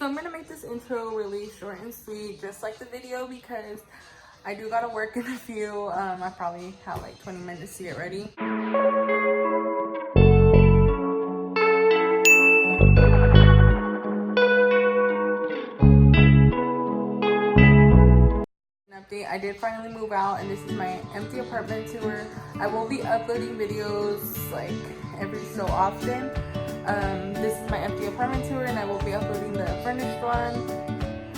I'm gonna make this intro really short and sweet, just like the video, because I do gotta work in a few. I probably have like 20 minutes to get ready. Update, I did finally move out, and this is my empty apartment tour. I will be uploading videos like every so often. This is my empty apartment tour, and I will be uploading the furnished one.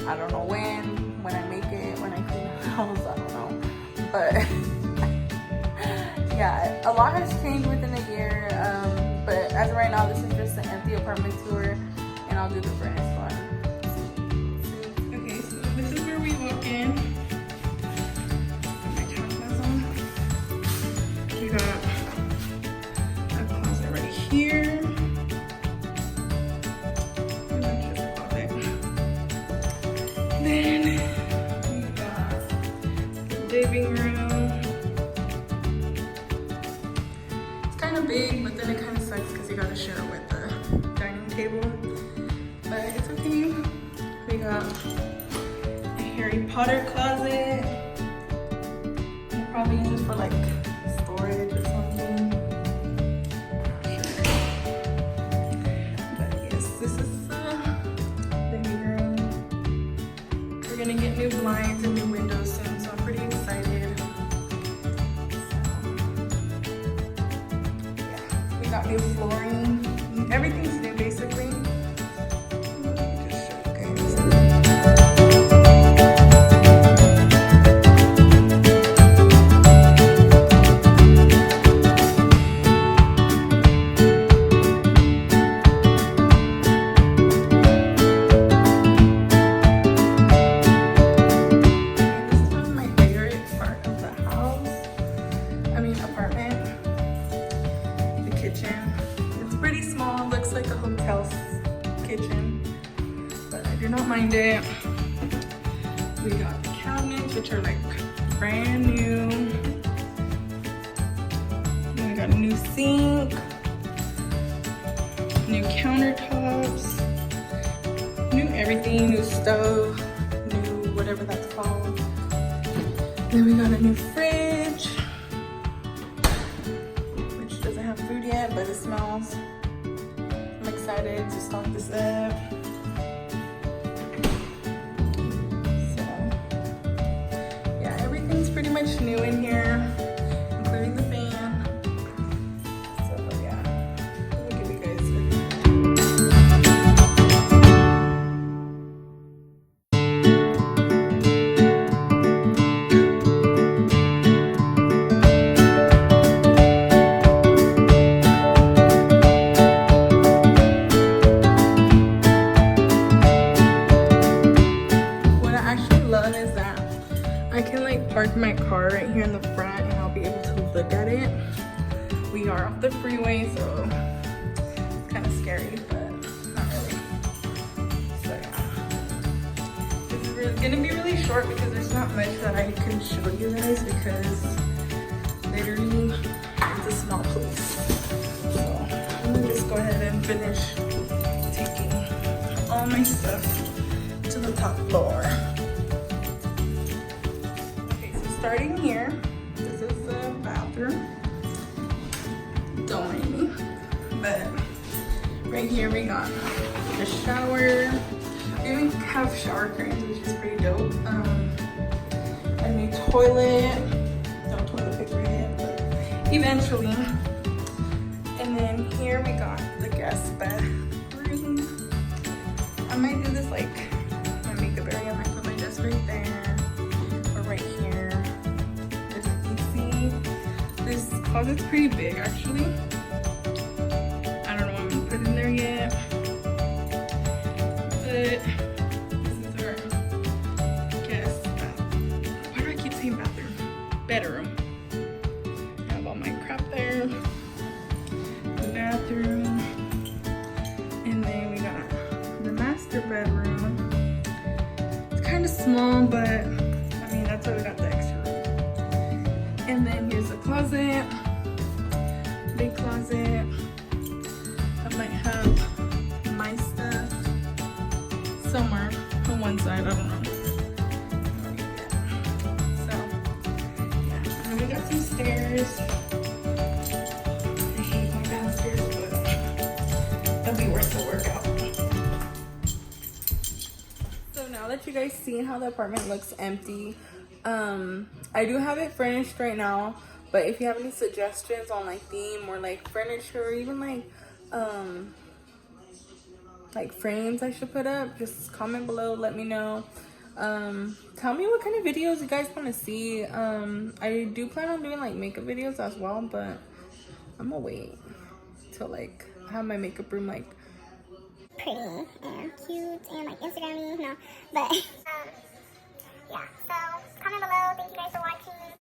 I don't know when I make it, when I clean the house, I don't know. But yeah, a lot has changed within a year. But as of right now, this is just an empty apartment tour, and I'll do the furnished one. Okay, so this is where we walk in. We got a closet right here. Then we got the living room. It's kind of big, but then it kind of sucks because you gotta share it with the dining table. But it's okay. We got a Harry Potter closet. You probably use this for like storage or something. But yes, this is the living room. We're gonna get new blinds and new windows soon, so I'm pretty excited. So, yeah, we got new flooring. Everything's new basically. Just show you guys. Mind it. We got the cabinets, which are like brand new. Then we got a new sink, new countertops, new everything, new stove, new whatever that's called. Then we got a new fridge, which doesn't have food yet, but it smells. I'm excited to stock this up. Pretty much new in here, including the fan. So yeah, we'll give you guys what I actually love is that I can like park my car right here in the front and I'll be able to look at it. We are off the freeway, so it's kind of scary, but not really. So yeah, this is gonna be really short because there's not much that I can show you guys because literally it's a small place. So I'm gonna just go ahead and finish taking all my stuff to the top floor. Starting here, this is the bathroom. Don't mind me. But right here we got the shower. We even have shower curtains, which is pretty dope. A new toilet. No toilet paper yet, but eventually. And then here we got the guest bedroom. I might do this like my makeup area. I might put my desk right there or right here. This closet's pretty big actually. I don't know what I'm gonna put in there yet. But this is our guest bathroom. Why do I keep saying bathroom? Bedroom. I have all my crap there. The bathroom. And then we got the master bedroom. It's kind of small, but I mean that's why we got the extra room. And then here's a closet, big closet. I might have my stuff somewhere on one side. I don't know. So yeah, and we got some stairs. I hate going downstairs, but it'll be worth the workout. So now that you guys seen how the apartment looks empty, I do have it furnished right now, but if you have any suggestions on like theme or like furniture or even like frames I should put up, just comment below, let me know. Tell me what kind of videos you guys want to see. I do plan on doing like makeup videos as well, but I'm gonna wait till like I have my makeup room like pretty and cute and like Instagram-y, you know, but yeah, so comment below. Thank you guys for watching.